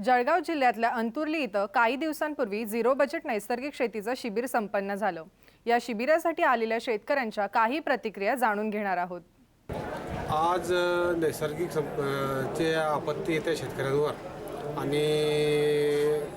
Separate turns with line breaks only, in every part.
जळगाव जिल्ह्यातल्या अंतुर्ली इथं काही दिवसांपूर्वी झिरो बजेट नैसर्गिक शेतीचं शिबिर संपन्न झालं। या शिबिरासाठी आलेल्या शेतकऱ्यांच्या काही प्रतिक्रिया जाणून घेणार आहोत।
आज नैसर्गिक चे आपत्ती येते शेतकऱ्यांवर आणि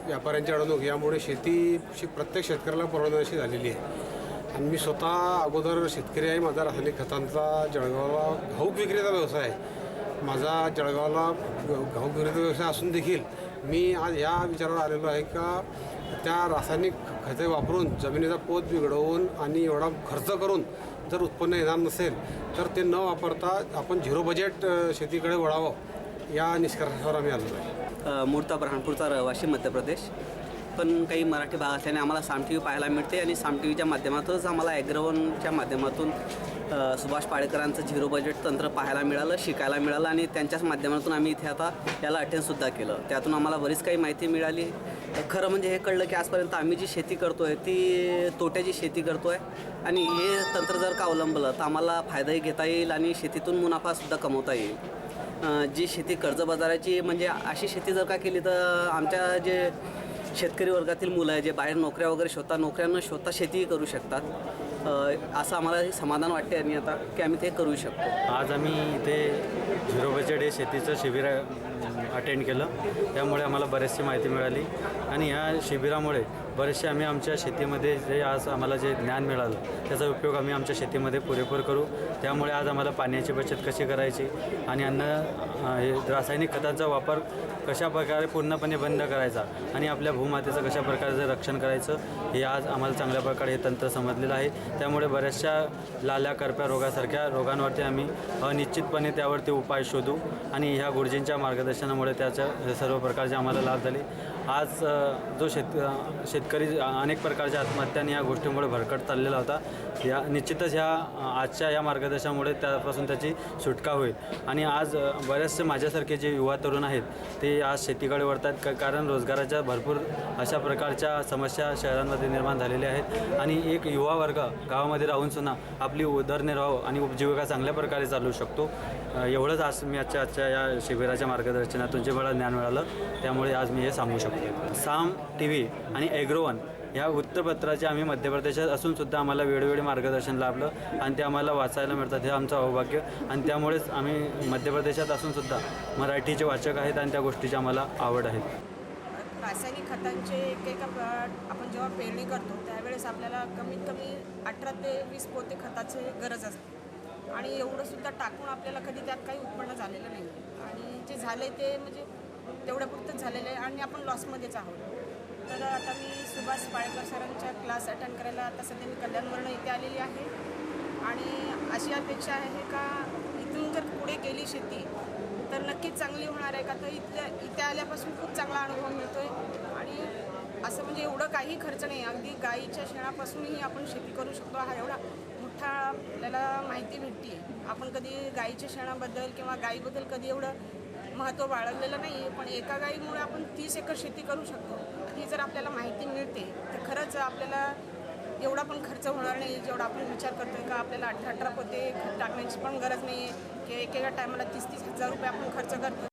व्यापाऱ्यांच्या अडवणूक यामुळे शेती प्रत्येक शेतकऱ्याला परवडण्याची झालेली आहे। आणि मी स्वतः अगोदर शेतकरी आहे। माझा रासायनिक खतांचा जळगावला घाऊक विक्रीचा व्यवसाय आहे। माझा जळगावला घाऊक विक्रीचा व्यवसाय असून देखील मी आज या विचारावर आलेलो आहे का त्या रासायनिक खते वापरून जमिनीचा पोत बिघडवून आणि एवढा खर्च करून जर उत्पन्न येणार नसेल तर ते न वापरता आपण झिरो बजेट शेतीकडे वळावं या निष्कर्षावर आम्ही आलेलो आहे।
मूळचा ब्रह्मपूरचा रहिवासी मध्य प्रदेश, पण काही मराठी भाग असल्याने आम्हाला साम टी व्ही पाहायला मिळते आणि साम टी व्हीच्या माध्यमातूनच आम्हाला ॲग्रोवनच्या माध्यमातून सुभाष पाडेकरांचं झिरो बजेट तंत्र पाहायला मिळालं, शिकायला मिळालं आणि त्यांच्याच माध्यमातून आम्ही इथे आता याला अटेंडसुद्धा केलं। त्यातून आम्हाला बरीच काही माहिती मिळाली। खरं म्हणजे हे कळलं की आजपर्यंत आम्ही जी शेती करतो आहे ती तोट्याची शेती करतो आहे आणि हे तंत्र जर का अवलंबलं तर आम्हाला फायदाही घेता येईल आणि शेतीतून मुनाफासुद्धा कमवता येईल। जी शेती कर्जबाजाराची म्हणजे अशी शेती जर का केली तर आमच्या जे शेतकरी वर्गातील मुलं आहे जे बाहेर नोकऱ्या वगैरे शोधता शेतीही करू शकतात। असं आम्हाला समाधान वाटते आणि आता की आम्ही ते करू शकतो।
आज आम्ही इथे झिरो बजेट हे शेतीचं शिबिर अटेंड केलं, त्यामुळे आम्हाला बरीचशी माहिती मिळाली आणि ह्या शिबिरामुळे बरेचसे आम्ही आमच्या शेतीमध्ये जे आज आम्हाला जे ज्ञान मिळालं त्याचा उपयोग आम्ही आमच्या शेतीमध्ये पुरेपूर करू। त्यामुळे आज आम्हाला पाण्याची बचत कशी करायची आणि रासायनिक खतांचा वापर कशा प्रकारे पूर्णपणे बंद करायचा आणि आपल्या भूमातेचं कशा प्रकारचं रक्षण करायचं हे आज आम्हाला चांगल्या प्रकारे हे तंत्र समजलेलं आहे। त्यामुळे बऱ्याचशा लाल्या करप्या रोगासारख्या रोगांवरती आम्ही निश्चितपणे त्यावरती उपाय शोधू आणि ह्या गुरुजींच्या मार्गदर्शनामुळे त्याच्या सर्व प्रकारचे आम्हाला लाभ झाले। आज जो शेतकरी अनेक प्रकारच्या आत्महत्यांनी या गोष्टीमुळे भरकट चाललेला होता, या निश्चितच आजच्या या मार्गदर्शनामुळे त्यापासून त्याची सुटका होईल आणि आज बरेचसे माझ्यासारखे जे युवा तरुण आहेत ते आज शेतीकडे वळतात कारण रोजगाराच्या भरपूर अशा प्रकारच्या समस्या शहरांमध्ये निर्माण झालेल्या आहेत आणि एक युवा वर्ग गावामध्ये राहूनसुद्धा आपली उदरनिर्वाह आणि उपजीविका चांगल्या प्रकारे चालवू शकतो। एवढंच आज मी आजच्या या शिबिराच्या मार्गदर्शनातून जे मला ज्ञान मिळालं त्यामुळे आज मी हे सांगू शकतो। साम टी व्ही आणि ॲग्रोवन ह्या वृत्तपत्राचे आम्ही मध्य प्रदेशात असूनसुद्धा आम्हाला वेळोवेळी मार्गदर्शन लाभलं आणि ते आम्हाला वाचायला मिळतात, हे आमचं अवभाग्य आणि त्यामुळेच आम्ही मध्य प्रदेशात असूनसुद्धा मराठीचे वाचक आहेत आणि त्या गोष्टीची आम्हाला आवड आहे।
रासायनिक खतांचे एक आपण जेव्हा पेरणी करतो त्यावेळेस आपल्याला कमीत कमी 18 ते 20 पोते खताची गरज असते आणि एवढंसुद्धा टाकून आपल्याला कधी त्यात काही उत्पन्न झालेलं नाही आणि जे झाले ते म्हणजे तेवढ्यापुरतंच झालेलं आहे आणि आपण लॉसमध्येच आहोत। तर आता मी सुभाष पाडेकर सरांच्या क्लास अटेंड करायला आता सध्या मी कल्याणवरून इथे आलेली आहे आणि अशी अपेक्षा आहे का इथून जर पुढे गेली शेती तर नक्कीच चांगली होणार आहे का तर इथे आल्यापासून खूप चांगला अनुभव मिळतो आहे आणि असं म्हणजे एवढं काही खर्च नाही, अगदी गाईच्या शेणापासूनही आपण शेती करू शकतो। हा एवढा मोठा आपल्याला माहिती भेटते आहे। आपण कधी गाईच्या शेणाबद्दल किंवा गाईबद्दल कधी एवढं महत्त्व बाळगलेलं नाही आहे, पण एका गाईमुळे आपण 30 एकर शेती करू शकतो। ही जर आपल्याला माहिती मिळते तर खरंच आपल्याला एवढा पण खर्च होणार नाही जेवढा आपण विचार करतो आहे का आपल्याला 18 पोते खत टाकण्याची पण गरज नाही आहे की एकेका टायमाला 30-30 हजार रुपये आपण खर्च करतो।